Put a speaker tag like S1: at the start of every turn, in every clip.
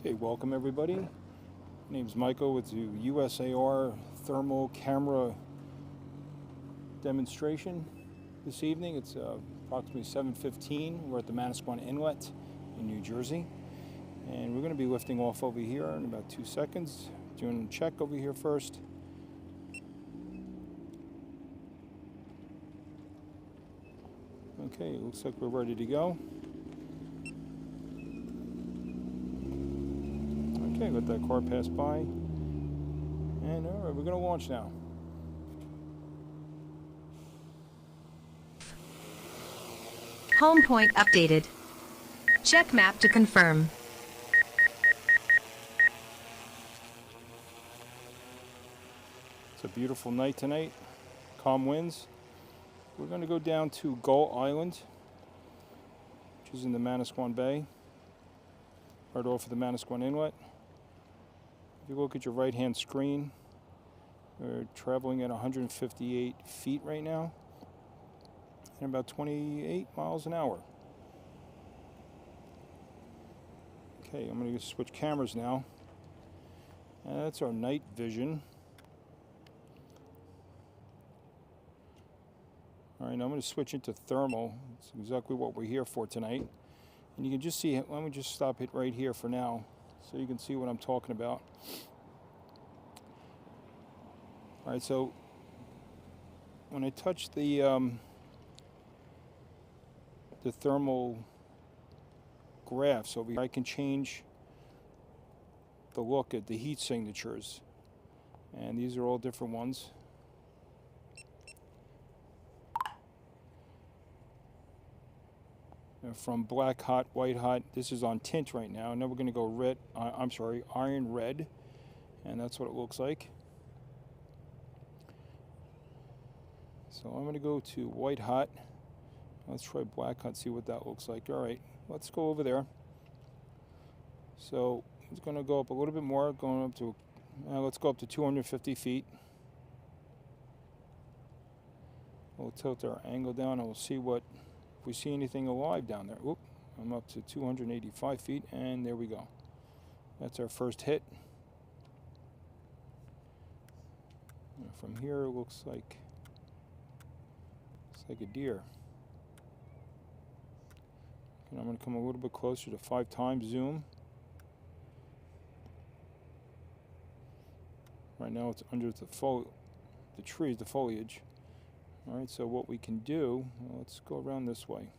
S1: Okay, welcome everybody. My name's Michael with the USAR thermal camera demonstration this evening. It's approximately 7:15. We're at the Manasquan Inlet in New Jersey, and we're going to be lifting off over here in about 2 seconds. Doing a check over here first. Okay, looks like we're ready to go. Okay, let that car pass by. And all right, we're going to launch now.
S2: Home point updated. Check map to confirm.
S1: It's a beautiful night tonight. Calm winds. We're going to go down to Gull Island, which is in the Manasquan Bay, right off of the Manasquan Inlet. If you look at your right-hand screen, we're traveling at 158 feet right now, and about 28 miles an hour. Okay, I'm going to switch cameras now. And that's our night vision. All right, now I'm going to switch into thermal. It's exactly what we're here for tonight. And you can just see, let me just stop it right here for now so you can see what I'm talking about. All right, so when I touch the thermal graphs over here, I can change the look at the heat signatures. And these are all different ones. From black hot, white hot. This is on tint right now. Now we're going to go red. Iron red, and that's what it looks like. So I'm going to go to white hot. Let's try black hot. See what that looks like. All right, let's go over there. So it's going to go up a little bit more. Going up to, let's go up to 250 feet. We'll tilt our angle down, and we'll see what. If we see anything alive down there. Oop, I'm up to 285 feet, and there we go. That's our first hit. And from here, it looks like a deer. And I'm going to come a little bit closer to 5 times zoom. Right now, it's under the trees, the foliage. All right, so what we can do, well, let's go around this way.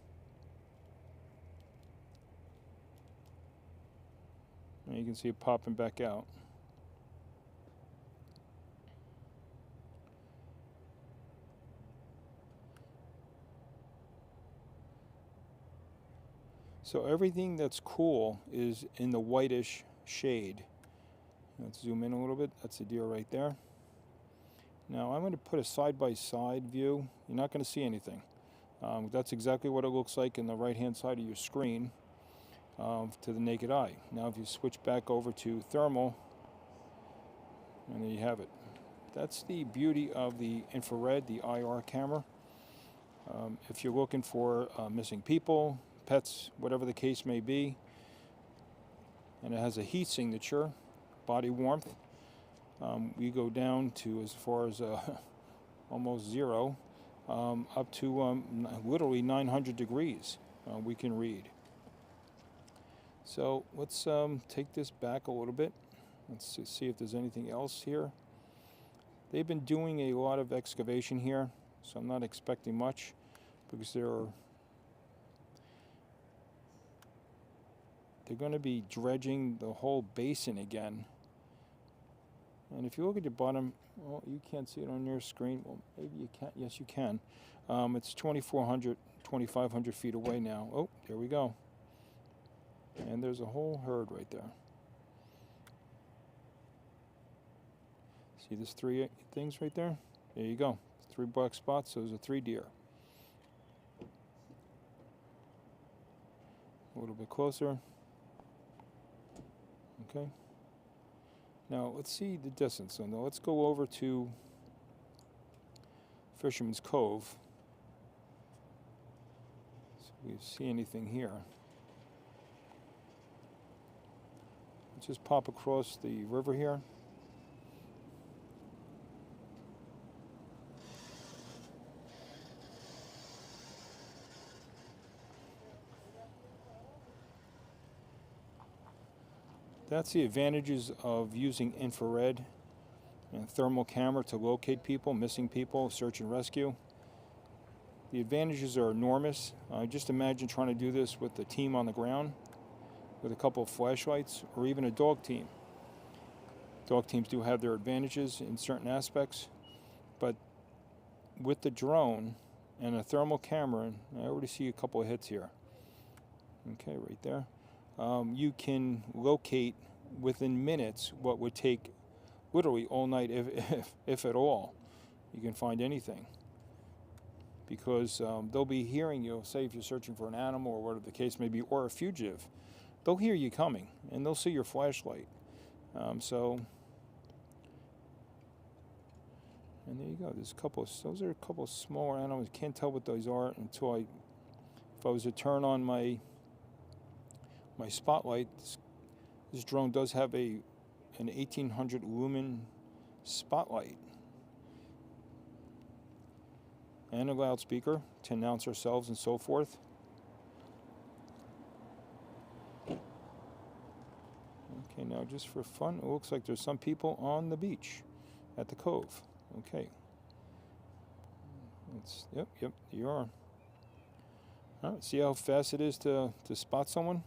S1: And you can see it popping back out. So everything that's cool is in the whitish shade. Let's zoom in a little bit. That's a deer right there. Now I'm going to put a side-by-side view. You're not going to see anything. That's exactly what it looks like in the right-hand side of your screen to the naked eye. Now if you switch back over to thermal, and there you have it. That's the beauty of the infrared, the IR camera. If you're looking for missing people, pets, whatever the case may be, and it has a heat signature, body warmth. We go down to as far as almost 0, up to literally 900 degrees we can read. So let's take this back a little bit. Let's see if there's anything else here. They've been doing a lot of excavation here, so I'm not expecting much because they're going to be dredging the whole basin again. And if you look at your bottom, well, you can't see it on your screen. Well, maybe you can. Yes, you can. It's 2,400, 2,500 feet away now. Oh, there we go. And there's a whole herd right there. See these 3 things right there? There you go. 3 black spots. Those are 3 deer. A little bit closer. Okay. Now let's see the distance. So now let's go over to Fisherman's Cove. So we see anything here. just pop across the river here. That's the advantages of using infrared and thermal camera to locate people, missing people, search and rescue. The advantages are enormous. Just imagine trying to do this with a team on the ground with a couple of flashlights, or even a dog team. Dog teams do have their advantages in certain aspects, but with the drone and a thermal camera, I already see a couple of hits here. Okay, right there. You can locate within minutes what would take literally all night, if at all. You can find anything, because they'll be hearing you. Say if you're searching for an animal or whatever the case may be, or a fugitive, they'll hear you coming and they'll see your flashlight. And there you go. There's a couple of, those are a couple of smaller animals. Can't tell what those are until if I was to turn on my spotlight. This drone does have an 1800 lumen spotlight and a loudspeaker to announce ourselves and so forth. Okay, now just for fun, it looks like there's some people on the beach at the cove. Okay. Yep, you are. All right, see how fast it is to spot someone?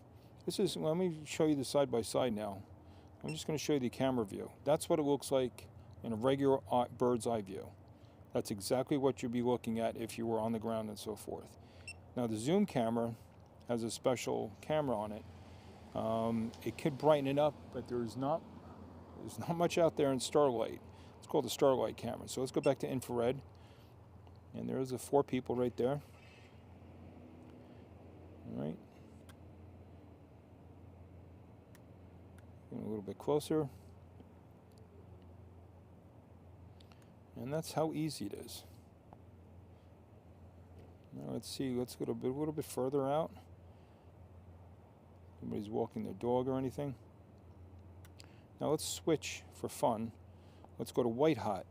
S1: Let me show you the side by side now. I'm just going to show you the camera view. That's what it looks like in a regular bird's eye view. That's exactly what you'd be looking at if you were on the ground and so forth. Now the zoom camera has a special camera on it. It could brighten it up, but there's not much out there in starlight. It's called the starlight camera. So let's go back to infrared. And there's the 4 people right there. All right. Getting a little bit closer. And that's how easy it is. Now let's see, let's go a little bit further out. Nobody's walking their dog or anything. Now let's switch for fun. Let's go to white hot.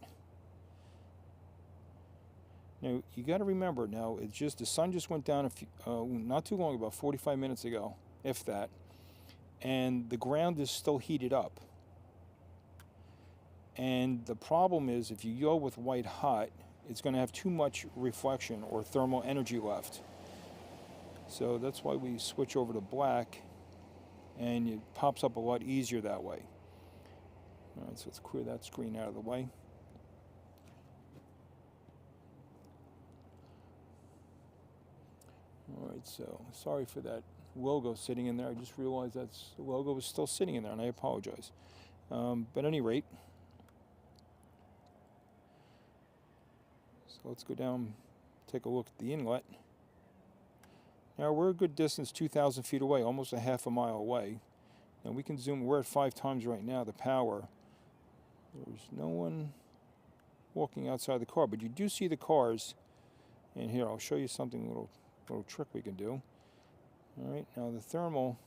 S1: Now you got to remember, now it's just the sun just went down not too long, about 45 minutes ago, if that, and the ground is still heated up. And the problem is, if you go with white hot, it's going to have too much reflection or thermal energy left. So that's why we switch over to black, and it pops up a lot easier that way. All right, so let's clear that screen out of the way. All right, so sorry for that logo sitting in there. I just realized the logo was still sitting in there, and I apologize. But at any rate, so let's go down, take a look at the inlet. Now we're a good distance, 2,000 feet away, almost a half a mile away. And we can zoom, we're at 5 times right now the power. There's no one walking outside the car, but you do see the cars. And here, I'll show you something, a little trick we can do. All right, now the thermal,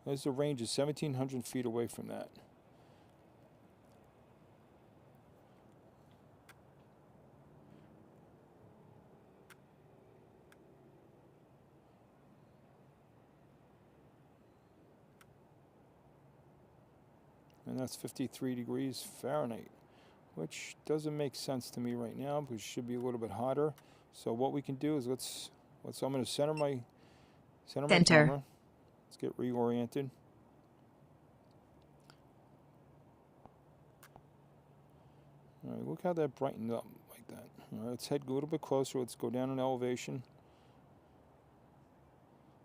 S1: as the range is 1,700 feet away from that. And that's 53 degrees Fahrenheit, which doesn't make sense to me right now, because it should be a little bit hotter. So what we can do is I'm going to center my camera. Let's get reoriented. All right, look how that brightened up like that. All right, let's head a little bit closer. Let's go down in elevation.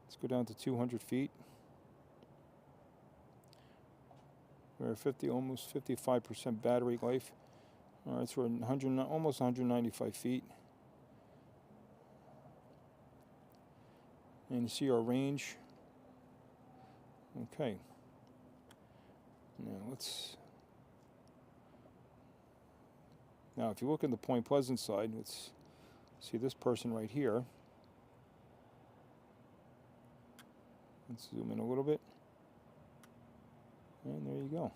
S1: Let's go down to 200 feet. We're at almost 55% battery life. All right, so we're almost 195 feet. And you see our range. Okay. Now if you look at the Point Pleasant side, let's see this person right here. Let's zoom in a little bit. And there you go.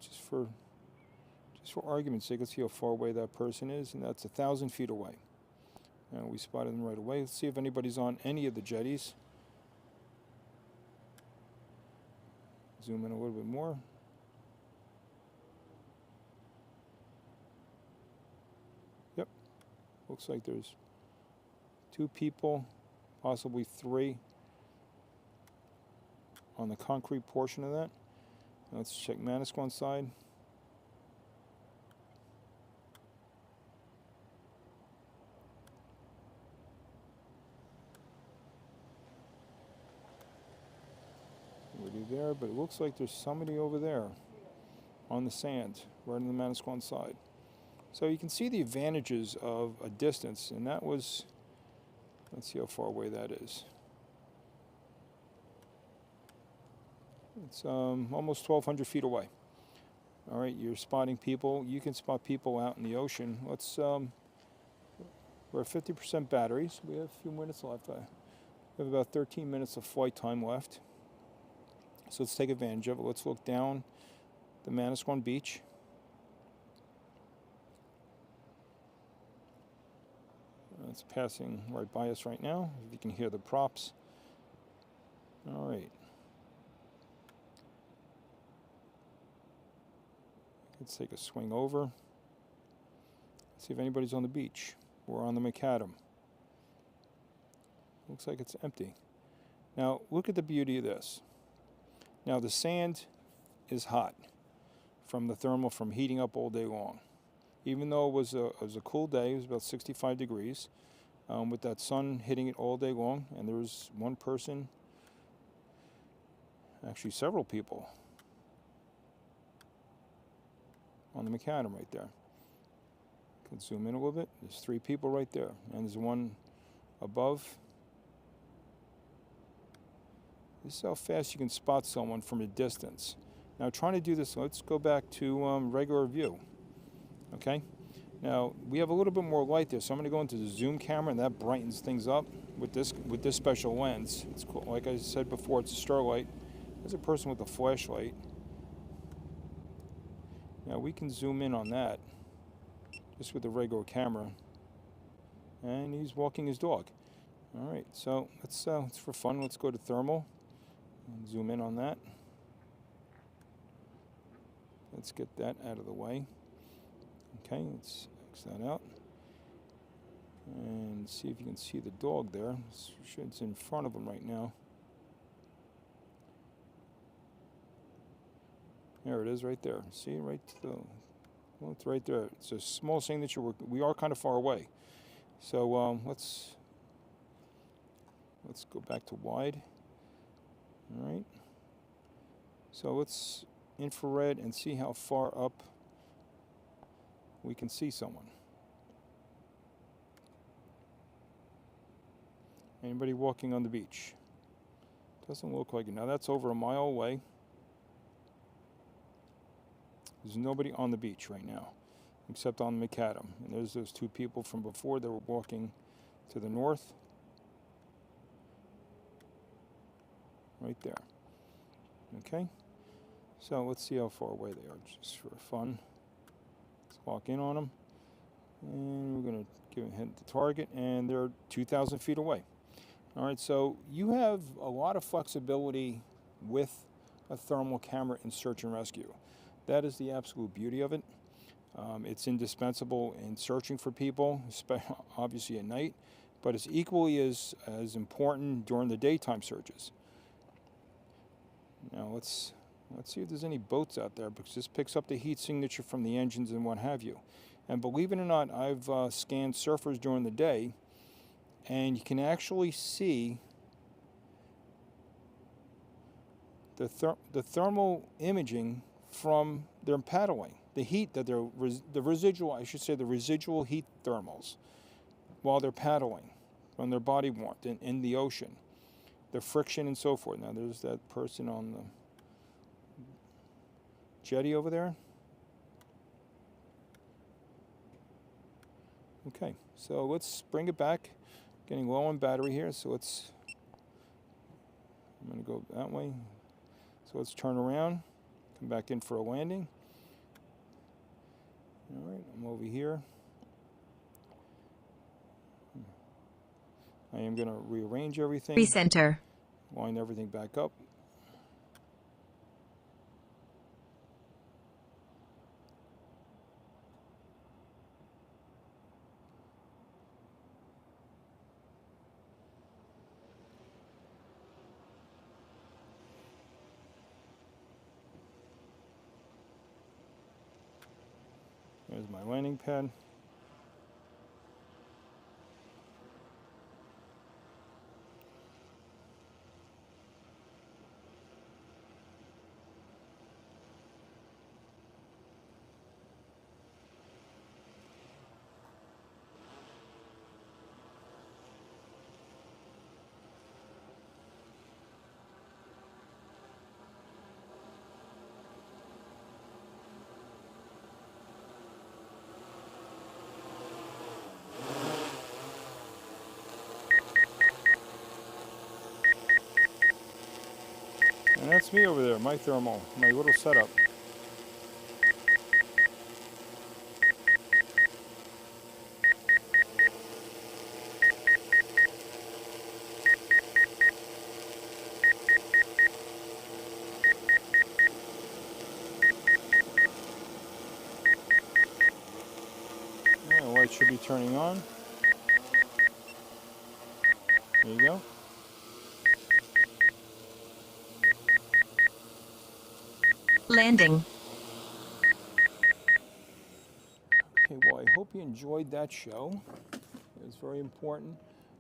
S1: Just for argument's sake, let's see how far away that person is, and that's 1,000 feet away. And we spotted them right away. Let's see if anybody's on any of the jetties. Zoom in a little bit more. Yep, looks like there's 2 people, possibly 3, on the concrete portion of that. Let's check Manasquan side. Already there, but it looks like there's somebody over there on the sand, right on the Manasquan side. So you can see the advantages of a distance, and that was, let's see how far away that is. It's almost 1,200 feet away. All right, you're spotting people. You can spot people out in the ocean. Let's, we're at 50% batteries. We have a few minutes left. We have about 13 minutes of flight time left. So let's take advantage of it. Let's look down the Manasquan Beach. It's passing right by us right now. If you can hear the props. All right. Let's take a swing over. See if anybody's on the beach. We're on the macadam. Looks like it's empty. Now, look at the beauty of this. Now, the sand is hot from the thermal, from heating up all day long. Even though it was a cool day, it was about 65 degrees, with that sun hitting it all day long, and there was one person, actually several people, on the macadam right there. Can zoom in a little bit. There's 3 people right there, and there's one above. This is how fast you can spot someone from a distance. Now, trying to do this, let's go back to regular view. Okay. Now we have a little bit more light there, so I'm going to go into the zoom camera, and that brightens things up with this special lens. It's cool. Like I said before, it's a starlight. There's a person with a flashlight. Now we can zoom in on that just with the regular camera, and he's walking his dog. All right, so let's for fun. Let's go to thermal and zoom in on that. Let's get that out of the way. Okay, let's X that out and see if you can see the dog there. It's in front of him right now. There it is, right there. See, right to the, well, it's right there. It's a small signature. We are kind of far away. So let's go back to wide. All right. So let's infrared and see how far up we can see someone. Anybody walking on the beach? Doesn't look like it. Now that's over a mile away. There's nobody on the beach right now, except on the macadam. And there's those 2 people from before that were walking to the north. Right there. Okay. So let's see how far away they are, just for fun. Let's walk in on them. And we're going to hit the target, and they're 2,000 feet away. All right, so you have a lot of flexibility with a thermal camera in search and rescue. That is the absolute beauty of it. It's indispensable in searching for people, obviously at night, but it's equally as important during the daytime searches. Now let's see if there's any boats out there, because this picks up the heat signature from the engines and what have you. And believe it or not, I've scanned surfers during the day, and you can actually see the thermal imaging from their paddling, the heat that the residual heat thermals while they're paddling from their body warmth in the ocean, the friction and so forth. Now there's that person on the jetty over there. Okay, so let's bring it back. Getting low on battery here, so I'm going to go that way. So let's turn around, come back in for a landing. All right, I'm over here. I am going to rearrange everything.
S2: Recenter.
S1: Line everything back up. There's my landing pad. And that's me over there, my thermal, my little setup. Yeah, the light should be turning on. There you go.
S2: Landing.
S1: Okay, well, I hope you enjoyed that show. It's very important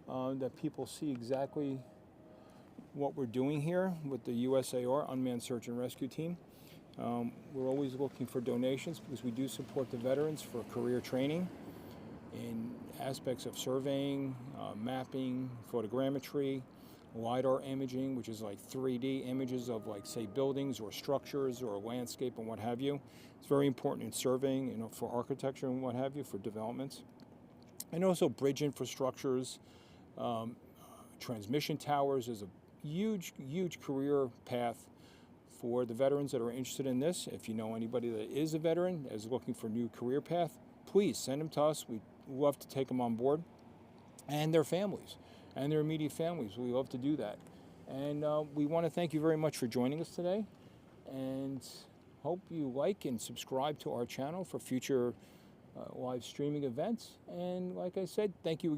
S1: that people see exactly what we're doing here with the USAR, Unmanned Search and Rescue Team. We're always looking for donations because we do support the veterans for career training in aspects of surveying, mapping, photogrammetry, LiDAR imaging, which is like 3D images of, like, say, buildings or structures or a landscape and what have you. It's very important in surveying, you know, for architecture and what have you, for developments. And also bridge infrastructures, transmission towers is a huge, huge career path for the veterans that are interested in this. If you know anybody that is a veteran that is looking for a new career path, please send them to us. We'd love to take them on board, and their families and their immediate families. We love to do that. And we want to thank you very much for joining us today, and hope you like and subscribe to our channel for future live streaming events. And like I said, thank you again.